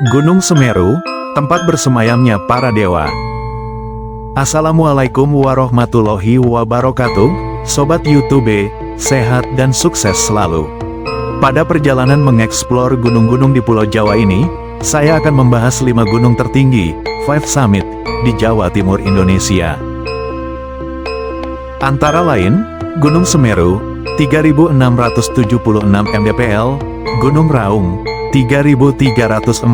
Gunung Semeru, tempat bersemayamnya para dewa. Assalamualaikum warahmatullahi wabarakatuh, Sobat YouTube, sehat dan sukses selalu. Pada perjalanan mengeksplor gunung-gunung di Pulau Jawa ini, saya akan membahas 5 gunung tertinggi, 5 summit, di Jawa Timur Indonesia. Antara lain, Gunung Semeru, 3.676 mdpl, Gunung Raung, 3.344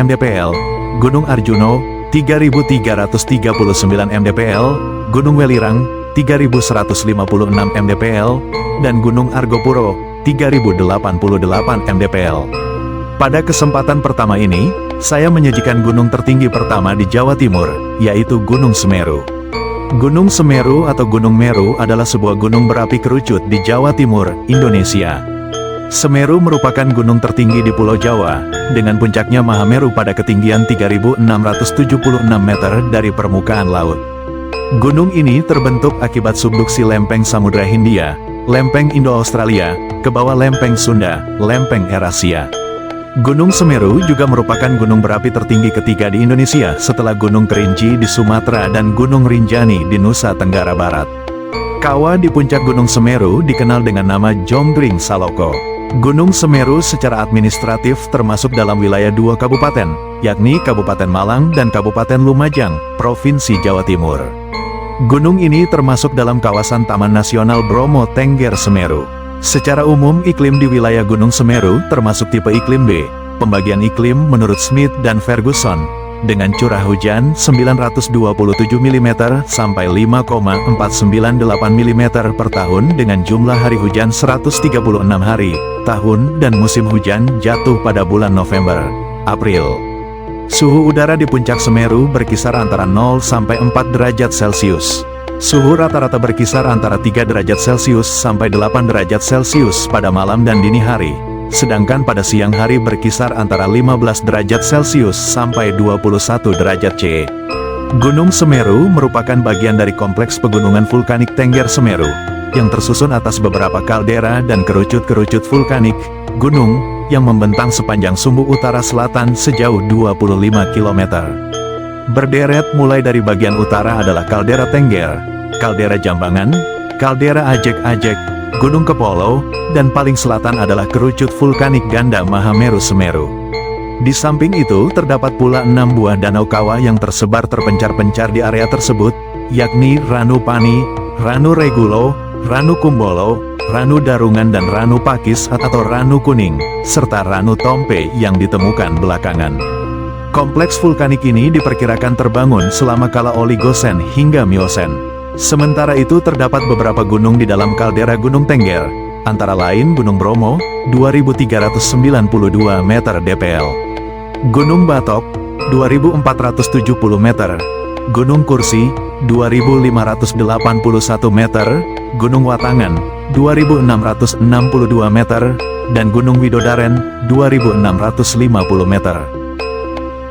mdpl, Gunung Arjuno, 3.339 mdpl, Gunung Welirang, 3.156 mdpl, dan Gunung Argopuro, 3.088 mdpl. Pada kesempatan pertama ini, saya menyajikan gunung tertinggi pertama di Jawa Timur, yaitu Gunung Semeru. Gunung Semeru atau Gunung Meru adalah sebuah gunung berapi kerucut di Jawa Timur, Indonesia. Semeru merupakan gunung tertinggi di Pulau Jawa, dengan puncaknya Mahameru pada ketinggian 3.676 meter dari permukaan laut. Gunung ini terbentuk akibat subduksi lempeng Samudra Hindia, lempeng Indo-Australia, ke bawah lempeng Sunda, lempeng Eurasia. Gunung Semeru juga merupakan gunung berapi tertinggi ketiga di Indonesia setelah Gunung Kerinci di Sumatera dan Gunung Rinjani di Nusa Tenggara Barat. Kawah di puncak Gunung Semeru dikenal dengan nama Jonggring Saloko. Gunung Semeru secara administratif termasuk dalam wilayah 2 kabupaten, yakni Kabupaten Malang dan Kabupaten Lumajang, Provinsi Jawa Timur. Gunung ini termasuk dalam kawasan Taman Nasional Bromo Tengger Semeru. Secara umum iklim di wilayah Gunung Semeru termasuk tipe iklim B, pembagian iklim menurut Smith dan Ferguson, dengan curah hujan 927 mm sampai 5,498 mm per tahun dengan jumlah hari hujan 136 hari, tahun dan musim hujan jatuh pada bulan November, April. Suhu udara di puncak Semeru berkisar antara 0 sampai 4 derajat Celcius. Suhu rata-rata berkisar antara 3 derajat Celcius sampai 8 derajat Celcius pada malam dan dini hari. Sedangkan pada siang hari berkisar antara 15 derajat Celcius sampai 21 derajat C. Gunung Semeru merupakan bagian dari kompleks pegunungan vulkanik Tengger Semeru, yang tersusun atas beberapa kaldera dan kerucut-kerucut vulkanik, gunung, yang membentang sepanjang sumbu utara selatan sejauh 25 km. Berderet mulai dari bagian utara adalah kaldera Tengger, kaldera Jambangan, kaldera Ajek-Ajek, Gunung Kepolo, dan paling selatan adalah kerucut vulkanik ganda Mahameru Semeru. Di samping itu terdapat pula 6 buah danau kawah yang tersebar terpencar-pencar di area tersebut, yakni Ranu Pani, Ranu Regulo, Ranu Kumbolo, Ranu Darungan dan Ranu Pakis atau Ranu Kuning, serta Ranu Tompe yang ditemukan belakangan. Kompleks vulkanik ini diperkirakan terbangun selama kala Oligosen hingga Miosen. Sementara itu terdapat beberapa gunung di dalam kaldera Gunung Tengger, antara lain Gunung Bromo, 2.392 meter dpl. Gunung Batok, 2.470 meter. Gunung Kursi, 2.581 meter. Gunung Watangan, 2.662 meter. Dan Gunung Widodaren, 2.650 meter.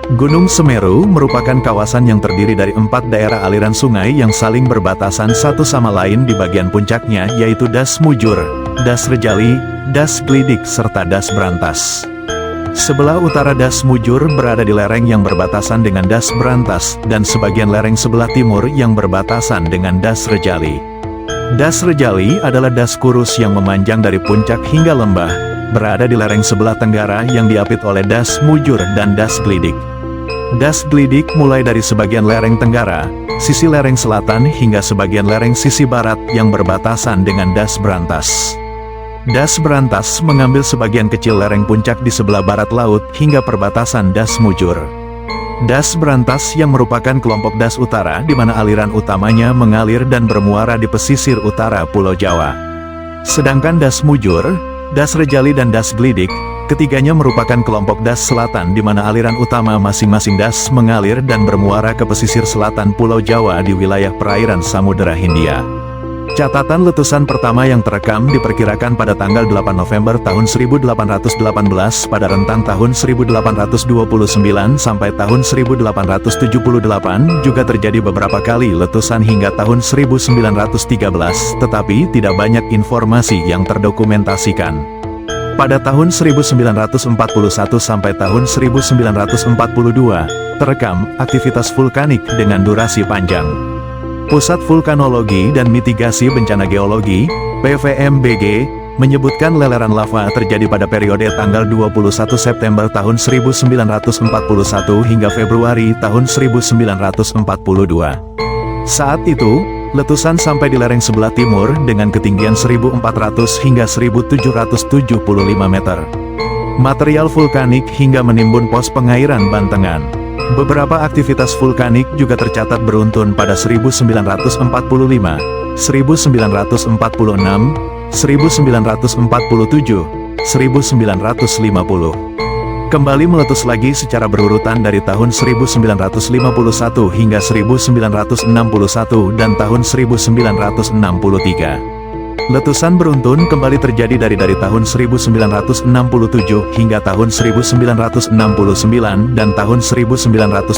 Gunung Semeru merupakan kawasan yang terdiri dari 4 daerah aliran sungai yang saling berbatasan satu sama lain di bagian puncaknya, yaitu Das Mujur, Das Rejali, Das Glidik serta Das Brantas. Sebelah utara Das Mujur berada di lereng yang berbatasan dengan Das Brantas, dan sebagian lereng sebelah timur yang berbatasan dengan Das Rejali. Das Rejali adalah das kurus yang memanjang dari puncak hingga lembah, berada di lereng sebelah tenggara yang diapit oleh Das Mujur dan Das Glidik. Das Glidik mulai dari sebagian lereng tenggara, sisi lereng selatan hingga sebagian lereng sisi barat yang berbatasan dengan Das Brantas. Das Brantas mengambil sebagian kecil lereng puncak di sebelah barat laut hingga perbatasan Das Mujur. Das Brantas yang merupakan kelompok das utara di mana aliran utamanya mengalir dan bermuara di pesisir utara Pulau Jawa. Sedangkan Das Mujur, Das Rejali dan Das Glidik, ketiganya merupakan kelompok das selatan di mana aliran utama masing-masing das mengalir dan bermuara ke pesisir selatan Pulau Jawa di wilayah perairan Samudra Hindia. Catatan letusan pertama yang terekam diperkirakan pada tanggal 8 November tahun 1818 pada rentang tahun 1829 sampai tahun 1878, juga terjadi beberapa kali letusan hingga tahun 1913, tetapi tidak banyak informasi yang terdokumentasikan. Pada tahun 1941 sampai tahun 1942, terekam aktivitas vulkanik dengan durasi panjang. Pusat Vulkanologi dan Mitigasi Bencana Geologi, PVMBG, menyebutkan leleran lava terjadi pada periode tanggal 21 September tahun 1941 hingga Februari tahun 1942. Saat itu, letusan sampai di lereng sebelah timur dengan ketinggian 1.400 hingga 1.775 meter. Material vulkanik hingga menimbun pos pengairan Bantengan. Beberapa aktivitas vulkanik juga tercatat beruntun pada 1945, 1946, 1947, 1950. Kembali meletus lagi secara berurutan dari tahun 1951 hingga 1961 dan tahun 1963. Letusan beruntun kembali terjadi dari tahun 1967 hingga tahun 1969 dan tahun 1972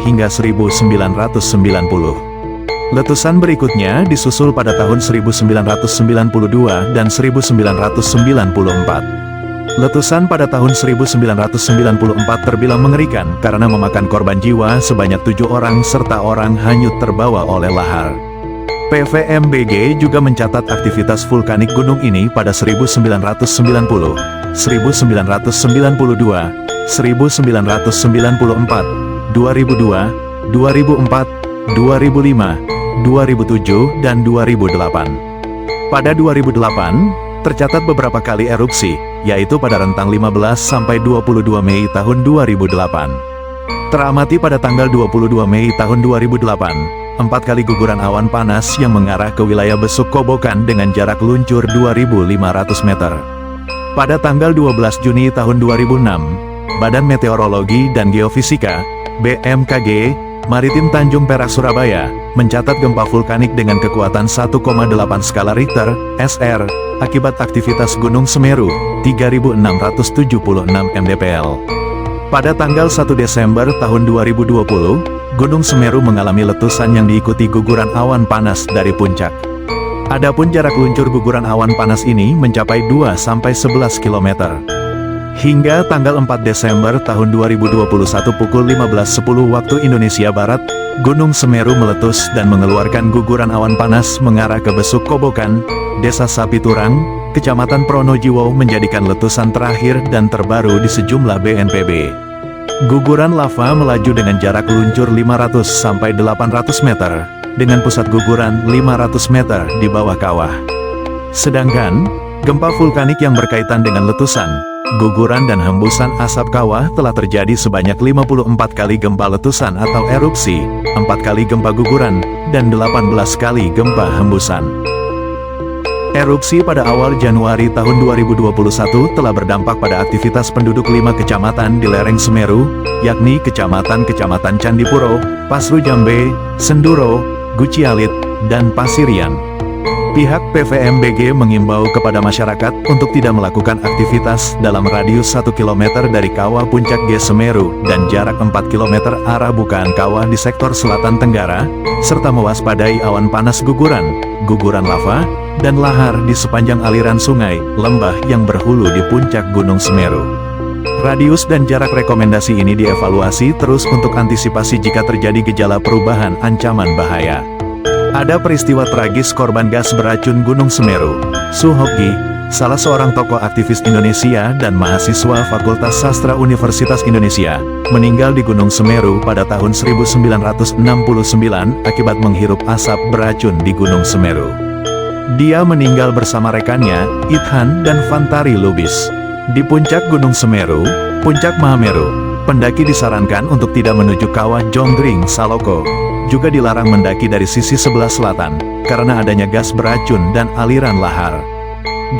hingga 1990. Letusan berikutnya disusul pada tahun 1992 dan 1994. Letusan pada tahun 1994 terbilang mengerikan karena memakan korban jiwa sebanyak 7 orang serta orang hanyut terbawa oleh lahar. PVMBG juga mencatat aktivitas vulkanik gunung ini pada 1990, 1992, 1994, 2002, 2004, 2005, 2007, dan 2008. Pada 2008, tercatat beberapa kali erupsi, yaitu pada rentang 15 sampai 22 Mei tahun 2008. Teramati pada tanggal 22 Mei tahun 2008, 4 kali guguran awan panas yang mengarah ke wilayah Besuk Kobokan dengan jarak luncur 2.500 meter. Pada tanggal 12 Juni tahun 2006, Badan Meteorologi dan Geofisika, BMKG, Maritim Tanjung Perak Surabaya, mencatat gempa vulkanik dengan kekuatan 1,8 skala Richter, SR, akibat aktivitas Gunung Semeru, 3.676 mdpl. Pada tanggal 1 Desember tahun 2020, Gunung Semeru mengalami letusan yang diikuti guguran awan panas dari puncak. Adapun jarak luncur guguran awan panas ini mencapai 2-11 km. Hingga tanggal 4 Desember tahun 2021 pukul 15.10 waktu Indonesia Barat, Gunung Semeru meletus dan mengeluarkan guguran awan panas mengarah ke Besuk Kobokan, Desa Sapiturang, Kecamatan Pronojiwo, menjadikan letusan terakhir dan terbaru di sejumlah BNPB. Guguran lava melaju dengan jarak luncur 500-800 meter, dengan pusat guguran 500 meter di bawah kawah. Sedangkan, gempa vulkanik yang berkaitan dengan letusan, guguran dan hembusan asap kawah telah terjadi sebanyak 54 kali gempa letusan atau erupsi, 4 kali gempa guguran, dan 18 kali gempa hembusan. Erupsi pada awal Januari tahun 2021 telah berdampak pada aktivitas penduduk 5 kecamatan di lereng Semeru, yakni Kecamatan Candipuro, Pasru Jambe, Senduro, Gucialit, dan Pasirian. Pihak PVMBG mengimbau kepada masyarakat untuk tidak melakukan aktivitas dalam radius 1 km dari kawah puncak G Semeru dan jarak 4 km arah bukaan kawah di sektor selatan tenggara, serta mewaspadai awan panas guguran lava, dan lahar di sepanjang aliran sungai, lembah yang berhulu di puncak Gunung Semeru. Radius dan jarak rekomendasi ini dievaluasi terus untuk antisipasi jika terjadi gejala perubahan ancaman bahaya. Ada peristiwa tragis korban gas beracun Gunung Semeru. Suhokgi, salah seorang tokoh aktivis Indonesia dan mahasiswa Fakultas Sastra Universitas Indonesia, meninggal di Gunung Semeru pada tahun 1969 akibat menghirup asap beracun di Gunung Semeru. Dia meninggal bersama rekannya, Ithan dan Fantari Lubis. Di puncak Gunung Semeru, Puncak Mahameru, pendaki disarankan untuk tidak menuju kawah Jonggring Saloko. Juga dilarang mendaki dari sisi sebelah selatan, karena adanya gas beracun dan aliran lahar.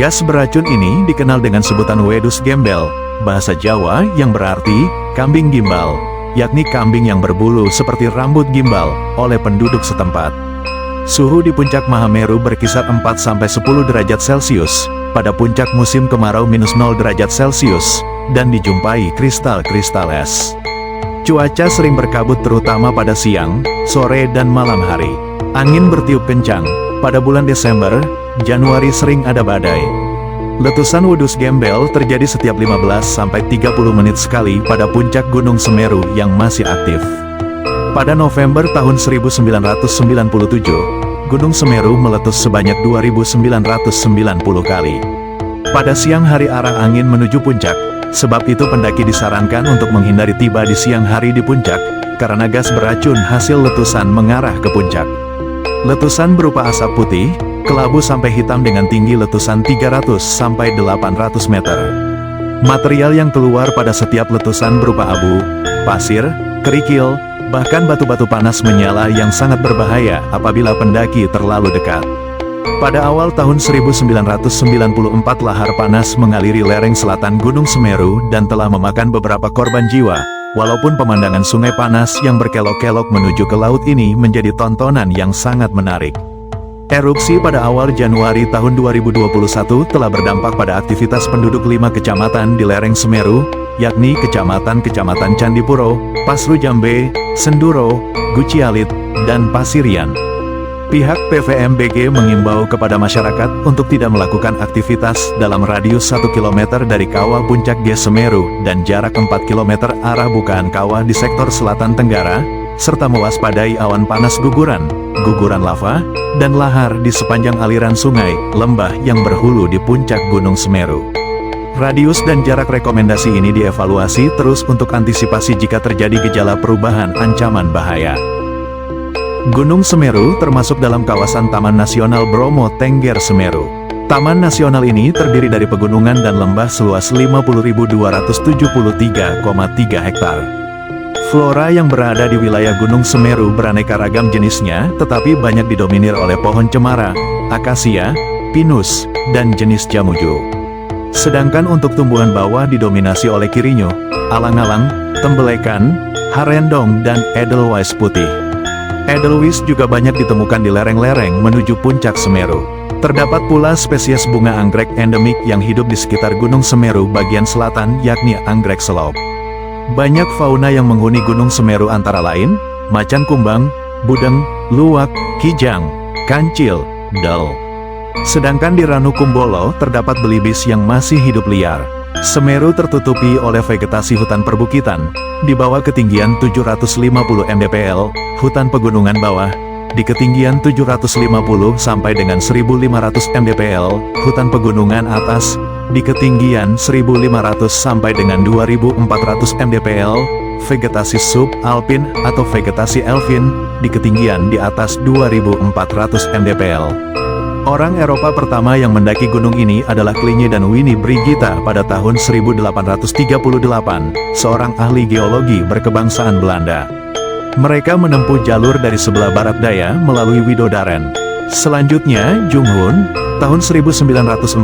Gas beracun ini dikenal dengan sebutan wedus gembel, bahasa Jawa yang berarti kambing gimbal, yakni kambing yang berbulu seperti rambut gimbal, oleh penduduk setempat. Suhu di puncak Mahameru berkisar 4-10 derajat Celcius, pada puncak musim kemarau -0 derajat Celcius, dan dijumpai kristal-kristal es. Cuaca sering berkabut terutama pada siang, sore dan malam hari. Angin bertiup kencang. Pada bulan Desember, Januari sering ada badai. Letusan Wudus Gembel terjadi setiap 15-30 menit sekali pada puncak Gunung Semeru yang masih aktif. Pada November tahun 1997, Gunung Semeru meletus sebanyak 2.990 kali. Pada siang hari arah angin menuju puncak, sebab itu pendaki disarankan untuk menghindari tiba di siang hari di puncak, karena gas beracun hasil letusan mengarah ke puncak. Letusan berupa asap putih, kelabu sampai hitam dengan tinggi letusan 300-800 meter. Material yang keluar pada setiap letusan berupa abu, pasir, kerikil, bahkan batu-batu panas menyala yang sangat berbahaya apabila pendaki terlalu dekat. Pada awal tahun 1994 lahar panas mengaliri lereng selatan Gunung Semeru dan telah memakan beberapa korban jiwa, walaupun pemandangan sungai panas yang berkelok-kelok menuju ke laut ini menjadi tontonan yang sangat menarik. Erupsi pada awal Januari tahun 2021 telah berdampak pada aktivitas penduduk 5 kecamatan di lereng Semeru, yakni Kecamatan Candipuro, Pasru Jambe, Senduro, Gucialit, dan Pasirian. Pihak PVMBG mengimbau kepada masyarakat untuk tidak melakukan aktivitas dalam radius 1 km dari kawah puncak Gunung Semeru dan jarak 4 km arah bukaan kawah di sektor selatan tenggara, serta mewaspadai awan panas guguran lava, dan lahar di sepanjang aliran sungai, lembah yang berhulu di puncak Gunung Semeru. Radius dan jarak rekomendasi ini dievaluasi terus untuk antisipasi jika terjadi gejala perubahan ancaman bahaya. Gunung Semeru termasuk dalam kawasan Taman Nasional Bromo Tengger Semeru. Taman nasional ini terdiri dari pegunungan dan lembah seluas 50.273,3 hektar. Flora yang berada di wilayah Gunung Semeru beraneka ragam jenisnya, tetapi banyak didominir oleh pohon cemara, akasia, pinus, dan jenis jamuju. Sedangkan untuk tumbuhan bawah didominasi oleh kirinyo, alang-alang, tembelekan, harendong, dan edelweiss putih. Edelweiss juga banyak ditemukan di lereng-lereng menuju puncak Semeru. Terdapat pula spesies bunga anggrek endemik yang hidup di sekitar Gunung Semeru bagian selatan, yakni anggrek selop. Banyak fauna yang menghuni Gunung Semeru antara lain, macan kumbang, budeng, luwak, kijang, kancil, del. Sedangkan di Ranu Kumbolo terdapat belibis yang masih hidup liar. Semeru tertutupi oleh vegetasi hutan perbukitan, di bawah ketinggian 750 mdpl, hutan pegunungan bawah, di ketinggian 750 sampai dengan 1500 mdpl, hutan pegunungan atas, di ketinggian 1500 sampai dengan 2400 mdpl, vegetasi subalpin atau vegetasi elfin, di ketinggian di atas 2400 mdpl. Orang Eropa pertama yang mendaki gunung ini adalah Klinje dan Winnie Brigita pada tahun 1838, seorang ahli geologi berkebangsaan Belanda. Mereka menempuh jalur dari sebelah barat daya melalui Widodaren. Selanjutnya, Jung Hoon, tahun 1945,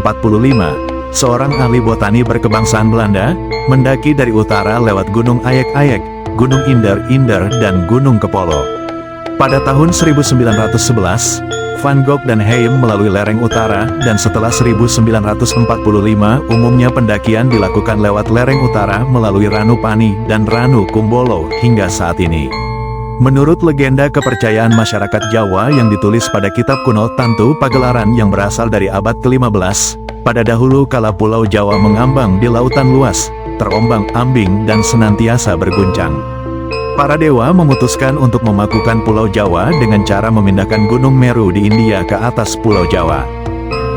seorang ahli botani berkebangsaan Belanda, mendaki dari utara lewat Gunung Ayek-Ayek, Gunung Inder-Inder, dan Gunung Kepolo. Pada tahun 1911, Van Gogh dan Heim melalui lereng utara, dan setelah 1945 umumnya pendakian dilakukan lewat lereng utara melalui Ranu Pani dan Ranu Kumbolo hingga saat ini. Menurut legenda kepercayaan masyarakat Jawa yang ditulis pada kitab kuno Tantu Pagelaran yang berasal dari abad ke-15, pada dahulu kala Pulau Jawa mengambang di lautan luas, terombang-ambing dan senantiasa berguncang. Para dewa memutuskan untuk memakukan Pulau Jawa dengan cara memindahkan Gunung Meru di India ke atas Pulau Jawa.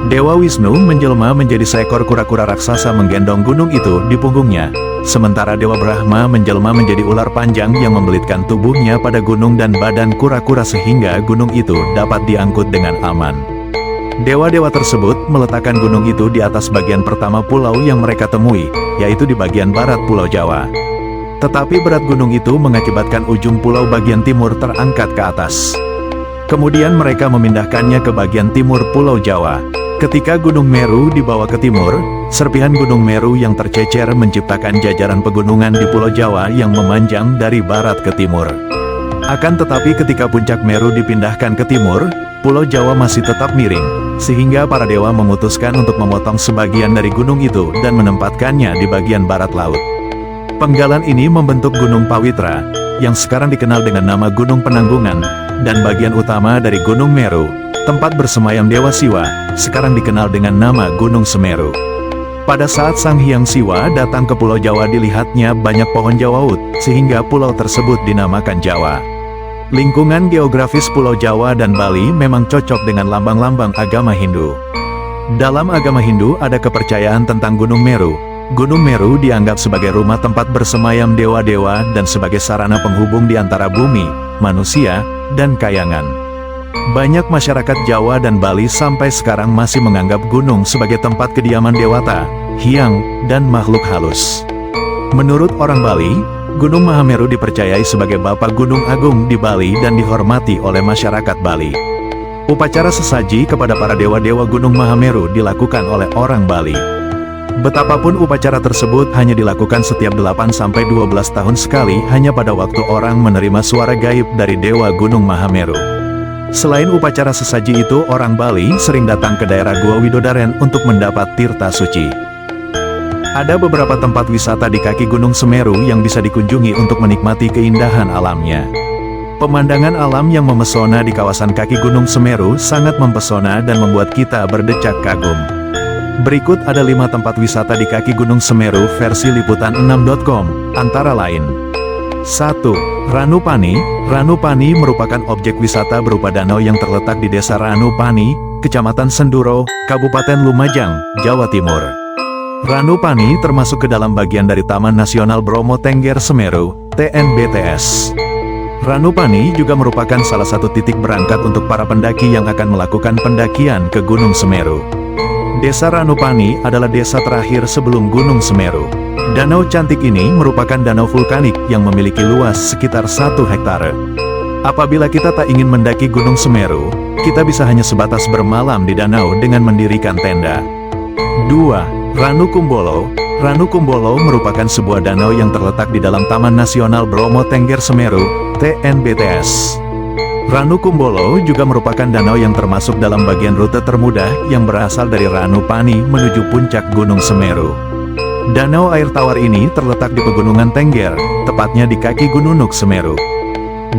Dewa Wisnu menjelma menjadi seekor kura-kura raksasa menggendong gunung itu di punggungnya, sementara Dewa Brahma menjelma menjadi ular panjang yang membelitkan tubuhnya pada gunung dan badan kura-kura sehingga gunung itu dapat diangkut dengan aman. Dewa-dewa tersebut meletakkan gunung itu di atas bagian pertama pulau yang mereka temui, yaitu di bagian barat Pulau Jawa. Tetapi berat gunung itu mengakibatkan ujung pulau bagian timur terangkat ke atas. Kemudian mereka memindahkannya ke bagian timur Pulau Jawa. Ketika Gunung Meru dibawa ke timur, serpihan Gunung Meru yang tercecer menciptakan jajaran pegunungan di Pulau Jawa yang memanjang dari barat ke timur. Akan tetapi ketika puncak Meru dipindahkan ke timur, Pulau Jawa masih tetap miring, sehingga para dewa memutuskan untuk memotong sebagian dari gunung itu dan menempatkannya di bagian barat laut. Penggalan ini membentuk Gunung Pawitra, yang sekarang dikenal dengan nama Gunung Penanggungan, dan bagian utama dari Gunung Meru, tempat bersemayam Dewa Siwa, sekarang dikenal dengan nama Gunung Semeru. Pada saat Sang Hyang Siwa datang ke Pulau Jawa dilihatnya banyak pohon jawawut, sehingga pulau tersebut dinamakan Jawa. Lingkungan geografis Pulau Jawa dan Bali memang cocok dengan lambang-lambang agama Hindu. Dalam agama Hindu ada kepercayaan tentang Gunung Meru. Gunung Meru dianggap sebagai rumah tempat bersemayam dewa-dewa dan sebagai sarana penghubung di antara bumi, manusia, dan kayangan. Banyak masyarakat Jawa dan Bali sampai sekarang masih menganggap gunung sebagai tempat kediaman dewata, hyang, dan makhluk halus. Menurut orang Bali, Gunung Mahameru dipercayai sebagai Bapa Gunung Agung di Bali dan dihormati oleh masyarakat Bali. Upacara sesaji kepada para dewa-dewa Gunung Mahameru dilakukan oleh orang Bali. Betapapun upacara tersebut hanya dilakukan setiap 8-12 tahun sekali hanya pada waktu orang menerima suara gaib dari Dewa Gunung Mahameru. Selain upacara sesaji itu, orang Bali sering datang ke daerah Gua Widodaren untuk mendapat tirta suci. Ada beberapa tempat wisata di kaki Gunung Semeru yang bisa dikunjungi untuk menikmati keindahan alamnya. Pemandangan alam yang memesona di kawasan kaki Gunung Semeru sangat mempesona dan membuat kita berdecak kagum. Berikut ada 5 tempat wisata di kaki Gunung Semeru versi liputan6.com, antara lain. 1. Ranupani. Ranupani merupakan objek wisata berupa danau yang terletak di Desa Ranupani, Kecamatan Senduro, Kabupaten Lumajang, Jawa Timur. Ranupani termasuk ke dalam bagian dari Taman Nasional Bromo Tengger Semeru, TNBTS. Ranupani juga merupakan salah satu titik berangkat untuk para pendaki yang akan melakukan pendakian ke Gunung Semeru. Desa Ranupani adalah desa terakhir sebelum Gunung Semeru. Danau cantik ini merupakan danau vulkanik yang memiliki luas sekitar 1 hektare. Apabila kita tak ingin mendaki Gunung Semeru, kita bisa hanya sebatas bermalam di danau dengan mendirikan tenda. 2. Ranu Kumbolo. Ranu Kumbolo merupakan sebuah danau yang terletak di dalam Taman Nasional Bromo Tengger Semeru, TNBTS. Ranu Kumbolo juga merupakan danau yang termasuk dalam bagian rute termudah yang berasal dari Ranupani menuju puncak Gunung Semeru. Danau air tawar ini terletak di Pegunungan Tengger, tepatnya di kaki Gununuk Semeru.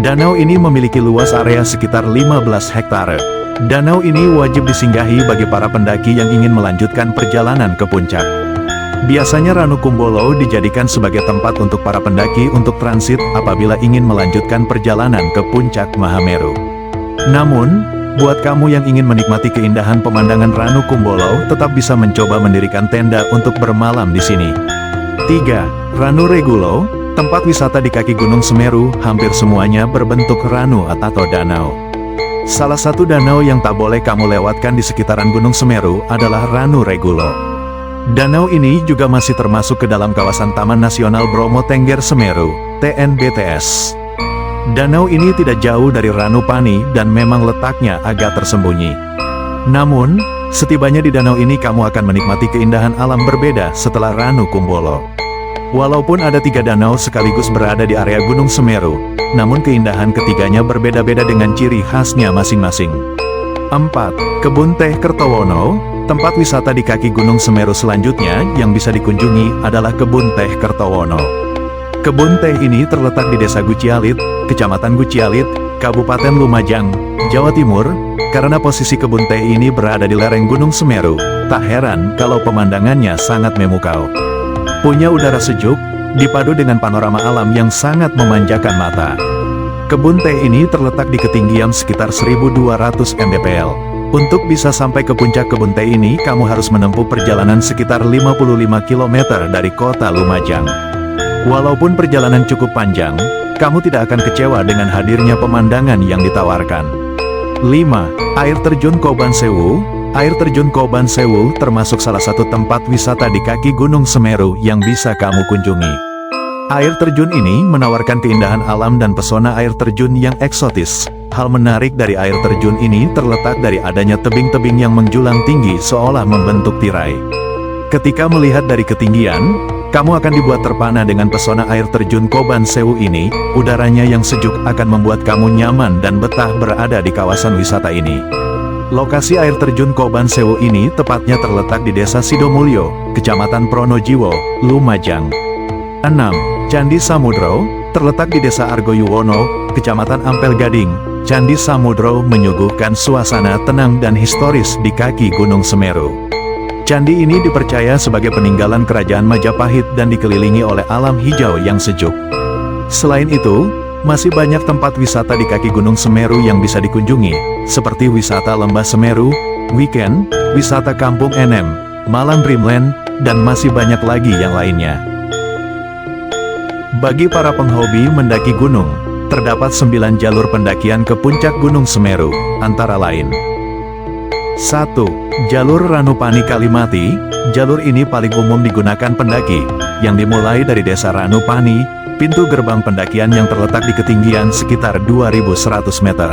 Danau ini memiliki luas area sekitar 15 hektare. Danau ini wajib disinggahi bagi para pendaki yang ingin melanjutkan perjalanan ke puncak. Biasanya Ranu Kumbolo dijadikan sebagai tempat untuk para pendaki untuk transit apabila ingin melanjutkan perjalanan ke puncak Mahameru. Namun, buat kamu yang ingin menikmati keindahan pemandangan Ranu Kumbolo, tetap bisa mencoba mendirikan tenda untuk bermalam di sini. 3. Ranu Regulo. Tempat wisata di kaki Gunung Semeru, hampir semuanya berbentuk ranu atau danau. Salah satu danau yang tak boleh kamu lewatkan di sekitaran Gunung Semeru adalah Ranu Regulo. Danau ini juga masih termasuk ke dalam kawasan Taman Nasional Bromo Tengger Semeru, TNBTS. Danau ini tidak jauh dari Ranupani dan memang letaknya agak tersembunyi. Namun, setibanya di danau ini kamu akan menikmati keindahan alam berbeda setelah Ranu Kumbolo. Walaupun ada 3 danau sekaligus berada di area Gunung Semeru, namun keindahan ketiganya berbeda-beda dengan ciri khasnya masing-masing. 4. Kebun Teh Kertowono. Tempat wisata di kaki Gunung Semeru selanjutnya yang bisa dikunjungi adalah Kebun Teh Kertowono. Kebun teh ini terletak di Desa Gucialit, Kecamatan Gucialit, Kabupaten Lumajang, Jawa Timur. Karena posisi kebun teh ini berada di lereng Gunung Semeru, tak heran kalau pemandangannya sangat memukau. Punya udara sejuk, dipadu dengan panorama alam yang sangat memanjakan mata. Kebun teh ini terletak di ketinggian sekitar 1200 mdpl. Untuk bisa sampai ke puncak kebun teh ini, kamu harus menempuh perjalanan sekitar 55 km dari kota Lumajang. Walaupun perjalanan cukup panjang, kamu tidak akan kecewa dengan hadirnya pemandangan yang ditawarkan. 5. Air Terjun Koban Sewu. Air Terjun Koban Sewu termasuk salah satu tempat wisata di kaki Gunung Semeru yang bisa kamu kunjungi. Air terjun ini menawarkan keindahan alam dan pesona air terjun yang eksotis. Hal menarik dari air terjun ini terletak dari adanya tebing-tebing yang menjulang tinggi seolah membentuk tirai. Ketika melihat dari ketinggian, kamu akan dibuat terpana dengan pesona air terjun Koban Sewu ini. Udaranya yang sejuk akan membuat kamu nyaman dan betah berada di kawasan wisata ini. Lokasi air terjun Koban Sewu ini tepatnya terletak di Desa Sidomulyo, Kecamatan Pronojiwo, Lumajang. 6. Candi Samudro. Terletak di Desa Argoyuwono, Kecamatan Ampel Gading, Candi Samudro menyuguhkan suasana tenang dan historis di kaki Gunung Semeru. Candi ini dipercaya sebagai peninggalan kerajaan Majapahit dan dikelilingi oleh alam hijau yang sejuk. Selain itu, masih banyak tempat wisata di kaki Gunung Semeru yang bisa dikunjungi, seperti wisata Lembah Semeru, Weekend, wisata Kampung Enem, Malang Dreamland, dan masih banyak lagi yang lainnya. Bagi para penghobi mendaki gunung, terdapat 9 jalur pendakian ke puncak Gunung Semeru, antara lain. 1. Jalur Ranupani Kalimati. Jalur ini paling umum digunakan pendaki, yang dimulai dari Desa Ranupani, pintu gerbang pendakian yang terletak di ketinggian sekitar 2100 meter.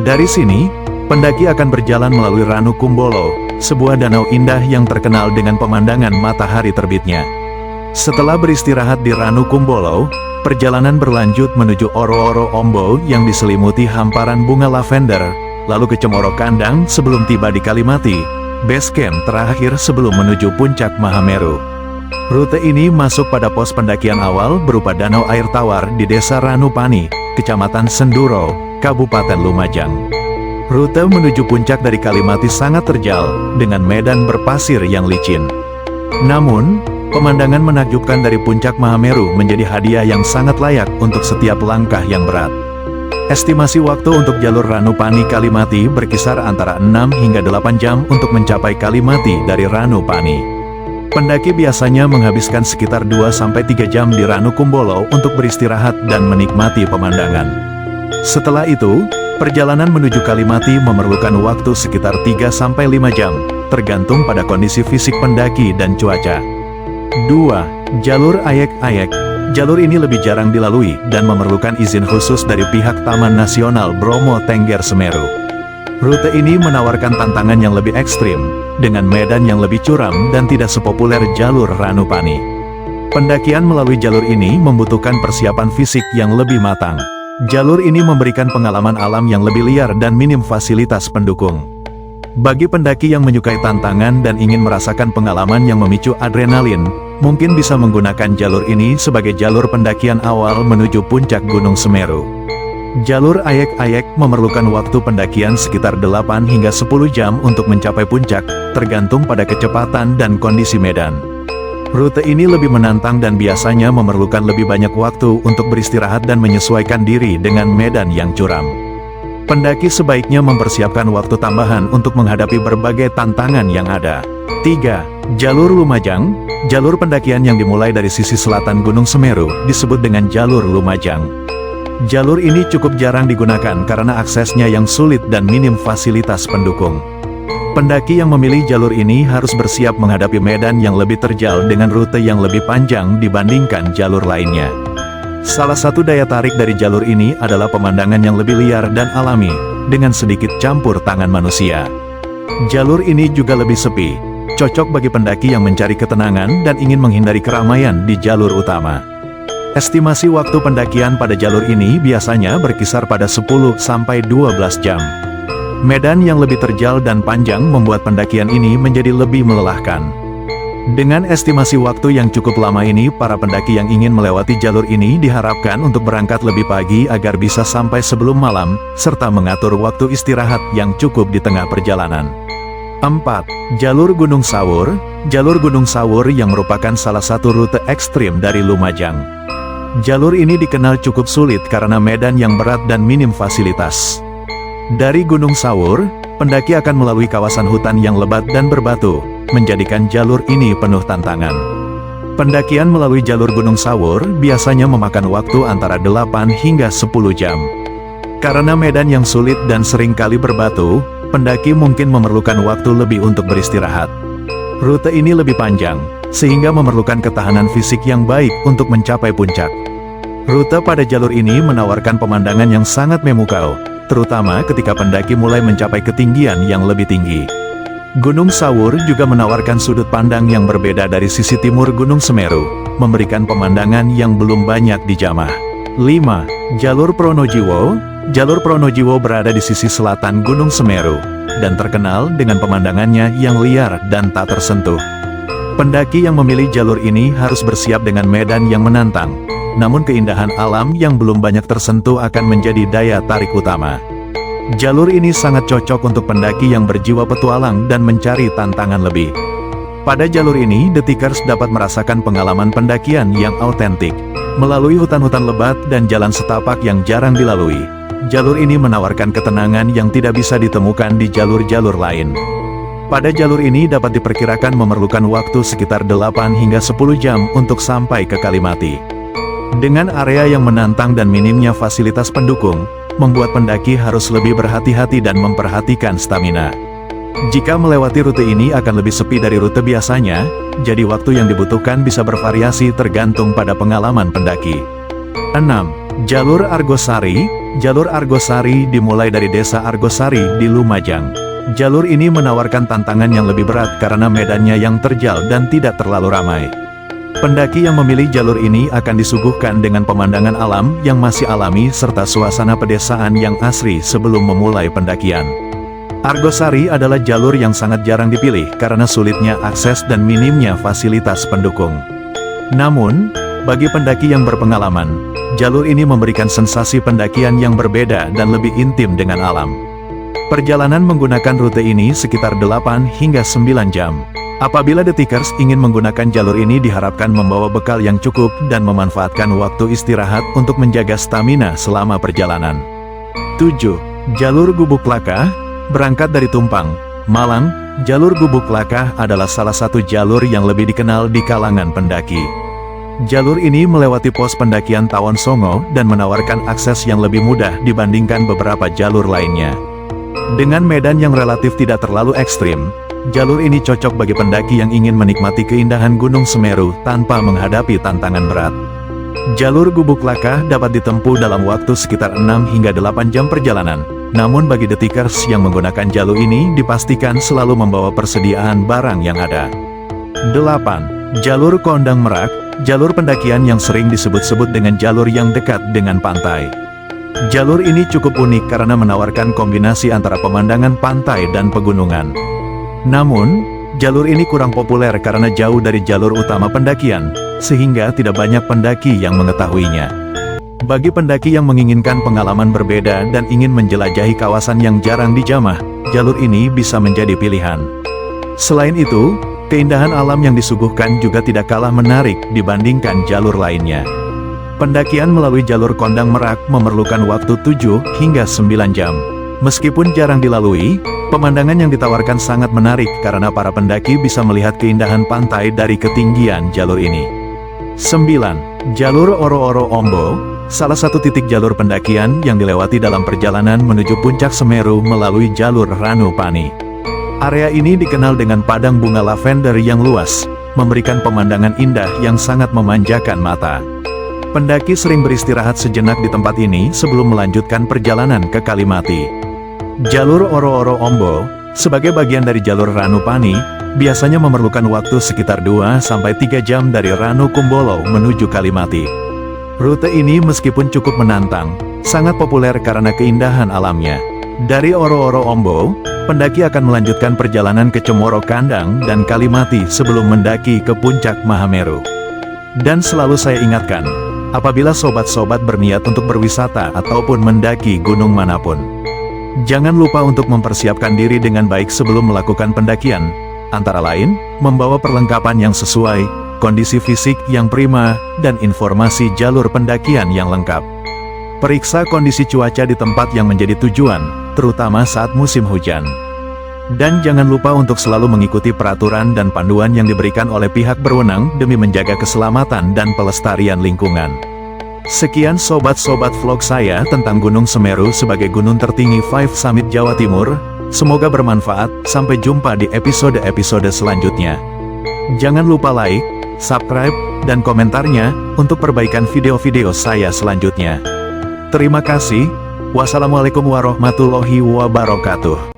Dari sini, pendaki akan berjalan melalui Ranu Kumbolo, sebuah danau indah yang terkenal dengan pemandangan matahari terbitnya. Setelah beristirahat di Ranu Kumbolo, perjalanan berlanjut menuju Oro-Oro Ombo yang diselimuti hamparan bunga lavender, lalu ke Cemoro Kandang sebelum tiba di Kalimati, base camp terakhir sebelum menuju puncak Mahameru. Rute ini masuk pada pos pendakian awal berupa danau air tawar di Desa Ranupani, Kecamatan Senduro, Kabupaten Lumajang. Rute menuju puncak dari Kalimati sangat terjal, dengan medan berpasir yang licin. Namun, pemandangan menakjubkan dari puncak Mahameru menjadi hadiah yang sangat layak untuk setiap langkah yang berat. Estimasi waktu untuk jalur Ranupani Kalimati berkisar antara 6 hingga 8 jam untuk mencapai Kalimati dari Ranupani. Pendaki biasanya menghabiskan sekitar 2-3 jam di Ranu Kumbolo untuk beristirahat dan menikmati pemandangan. Setelah itu, perjalanan menuju Kalimati memerlukan waktu sekitar 3-5 jam, tergantung pada kondisi fisik pendaki dan cuaca. 2. Jalur Ayek-Ayek. Jalur ini lebih jarang dilalui dan memerlukan izin khusus dari pihak Taman Nasional Bromo Tengger Semeru. Rute ini menawarkan tantangan yang lebih ekstrim, dengan medan yang lebih curam dan tidak sepopuler jalur Ranupani. Pendakian melalui jalur ini membutuhkan persiapan fisik yang lebih matang. Jalur ini memberikan pengalaman alam yang lebih liar dan minim fasilitas pendukung. Bagi pendaki yang menyukai tantangan dan ingin merasakan pengalaman yang memicu adrenalin, mungkin bisa menggunakan jalur ini sebagai jalur pendakian awal menuju puncak Gunung Semeru. Jalur Ayek-Ayek memerlukan waktu pendakian sekitar 8 hingga 10 jam untuk mencapai puncak, tergantung pada kecepatan dan kondisi medan. Rute ini lebih menantang dan biasanya memerlukan lebih banyak waktu untuk beristirahat dan menyesuaikan diri dengan medan yang curam. Pendaki sebaiknya mempersiapkan waktu tambahan untuk menghadapi berbagai tantangan yang ada. 3. Jalur Lumajang. Jalur pendakian yang dimulai dari sisi selatan Gunung Semeru disebut dengan jalur Lumajang. Jalur ini cukup jarang digunakan karena aksesnya yang sulit dan minim fasilitas pendukung. Pendaki yang memilih jalur ini harus bersiap menghadapi medan yang lebih terjal dengan rute yang lebih panjang dibandingkan jalur lainnya. Salah satu daya tarik dari jalur ini adalah pemandangan yang lebih liar dan alami, dengan sedikit campur tangan manusia. Jalur ini juga lebih sepi, cocok bagi pendaki yang mencari ketenangan dan ingin menghindari keramaian di jalur utama. Estimasi waktu pendakian pada jalur ini biasanya berkisar pada 10-12 jam. Medan yang lebih terjal dan panjang membuat pendakian ini menjadi lebih melelahkan. Dengan estimasi waktu yang cukup lama ini, para pendaki yang ingin melewati jalur ini diharapkan untuk berangkat lebih pagi agar bisa sampai sebelum malam, serta mengatur waktu istirahat yang cukup di tengah perjalanan. 4. Jalur Gunung Sawur. Jalur Gunung Sawur yang merupakan salah satu rute ekstrim dari Lumajang. Jalur ini dikenal cukup sulit karena medan yang berat dan minim fasilitas. Dari Gunung Sawur, pendaki akan melalui kawasan hutan yang lebat dan berbatu, menjadikan jalur ini penuh tantangan. Pendakian melalui jalur Gunung Sawur biasanya memakan waktu antara 8 hingga 10 jam. Karena medan yang sulit dan seringkali berbatu, pendaki mungkin memerlukan waktu lebih untuk beristirahat. Rute ini lebih panjang, sehingga memerlukan ketahanan fisik yang baik untuk mencapai puncak. Rute pada jalur ini menawarkan pemandangan yang sangat memukau, terutama ketika pendaki mulai mencapai ketinggian yang lebih tinggi. Gunung Sawur juga menawarkan sudut pandang yang berbeda dari sisi timur Gunung Semeru, memberikan pemandangan yang belum banyak dijamah. 5. Jalur Pronojiwo. Jalur Pronojiwo berada di sisi selatan Gunung Semeru, dan terkenal dengan pemandangannya yang liar dan tak tersentuh. Pendaki yang memilih jalur ini harus bersiap dengan medan yang menantang, namun keindahan alam yang belum banyak tersentuh akan menjadi daya tarik utama. Jalur ini sangat cocok untuk pendaki yang berjiwa petualang dan mencari tantangan lebih. Pada jalur ini, The Tickers dapat merasakan pengalaman pendakian yang autentik. Melalui hutan-hutan lebat dan jalan setapak yang jarang dilalui, jalur ini menawarkan ketenangan yang tidak bisa ditemukan di jalur-jalur lain. Pada jalur ini dapat diperkirakan memerlukan waktu sekitar 8 hingga 10 jam untuk sampai ke Kalimati. Dengan area yang menantang dan minimnya fasilitas pendukung, membuat pendaki harus lebih berhati-hati dan memperhatikan stamina. Jika melewati rute ini akan lebih sepi dari rute biasanya, jadi waktu yang dibutuhkan bisa bervariasi tergantung pada pengalaman pendaki. 6. Jalur Argosari. Jalur Argosari dimulai dari desa Argosari di Lumajang. Jalur ini menawarkan tantangan yang lebih berat karena medannya yang terjal dan tidak terlalu ramai. Pendaki yang memilih jalur ini akan disuguhkan dengan pemandangan alam yang masih alami serta suasana pedesaan yang asri sebelum memulai pendakian. Argosari adalah jalur yang sangat jarang dipilih karena sulitnya akses dan minimnya fasilitas pendukung. Namun, bagi pendaki yang berpengalaman, jalur ini memberikan sensasi pendakian yang berbeda dan lebih intim dengan alam. Perjalanan menggunakan rute ini sekitar 8 hingga 9 jam. Apabila The Tickers ingin menggunakan jalur ini diharapkan membawa bekal yang cukup dan memanfaatkan waktu istirahat untuk menjaga stamina selama perjalanan. 7. Jalur Gubuk Lakah. Berangkat dari Tumpang, Malang, jalur Gubuk Lakah adalah salah satu jalur yang lebih dikenal di kalangan pendaki. Jalur ini melewati pos pendakian Tawon Songo dan menawarkan akses yang lebih mudah dibandingkan beberapa jalur lainnya. Dengan medan yang relatif tidak terlalu ekstrim, jalur ini cocok bagi pendaki yang ingin menikmati keindahan Gunung Semeru tanpa menghadapi tantangan berat. Jalur Gubuk Lakah dapat ditempuh dalam waktu sekitar 6 hingga 8 jam perjalanan, namun bagi The Tickers yang menggunakan jalur ini dipastikan selalu membawa persediaan barang yang ada. 8. Jalur Kondang Merak. Jalur pendakian yang sering disebut-sebut dengan jalur yang dekat dengan pantai. Jalur ini cukup unik karena menawarkan kombinasi antara pemandangan pantai dan pegunungan. Namun, jalur ini kurang populer karena jauh dari jalur utama pendakian, sehingga tidak banyak pendaki yang mengetahuinya. Bagi pendaki yang menginginkan pengalaman berbeda dan ingin menjelajahi kawasan yang jarang dijamah, jalur ini bisa menjadi pilihan. Selain itu, keindahan alam yang disuguhkan juga tidak kalah menarik dibandingkan jalur lainnya. Pendakian melalui jalur Kondang Merak memerlukan waktu 7 hingga 9 jam. Meskipun jarang dilalui, pemandangan yang ditawarkan sangat menarik karena para pendaki bisa melihat keindahan pantai dari ketinggian jalur ini. 9. Jalur Oro-Oro Ombo. Salah satu titik jalur pendakian yang dilewati dalam perjalanan menuju puncak Semeru melalui jalur Ranupani. Area ini dikenal dengan padang bunga lavender yang luas, memberikan pemandangan indah yang sangat memanjakan mata. Pendaki sering beristirahat sejenak di tempat ini sebelum melanjutkan perjalanan ke Kalimati. Jalur Oro-Oro Ombo, sebagai bagian dari jalur Ranupani, biasanya memerlukan waktu sekitar 2-3 jam dari Ranu Kumbolo menuju Kalimati. Rute ini meskipun cukup menantang, sangat populer karena keindahan alamnya. Dari Oro-Oro Ombo, pendaki akan melanjutkan perjalanan ke Cemoro Kandang dan Kalimati sebelum mendaki ke puncak Mahameru. Dan selalu saya ingatkan, apabila sobat-sobat berniat untuk berwisata ataupun mendaki gunung manapun, jangan lupa untuk mempersiapkan diri dengan baik sebelum melakukan pendakian, antara lain, membawa perlengkapan yang sesuai, kondisi fisik yang prima, dan informasi jalur pendakian yang lengkap. Periksa kondisi cuaca di tempat yang menjadi tujuan, terutama saat musim hujan. Dan jangan lupa untuk selalu mengikuti peraturan dan panduan yang diberikan oleh pihak berwenang demi menjaga keselamatan dan pelestarian lingkungan. Sekian sobat-sobat vlog saya tentang Gunung Semeru sebagai gunung tertinggi 5 Summit Jawa Timur. Semoga bermanfaat, sampai jumpa di episode-episode selanjutnya. Jangan lupa like, subscribe, dan komentarnya untuk perbaikan video-video saya selanjutnya. Terima kasih. Wassalamualaikum warahmatullahi wabarakatuh.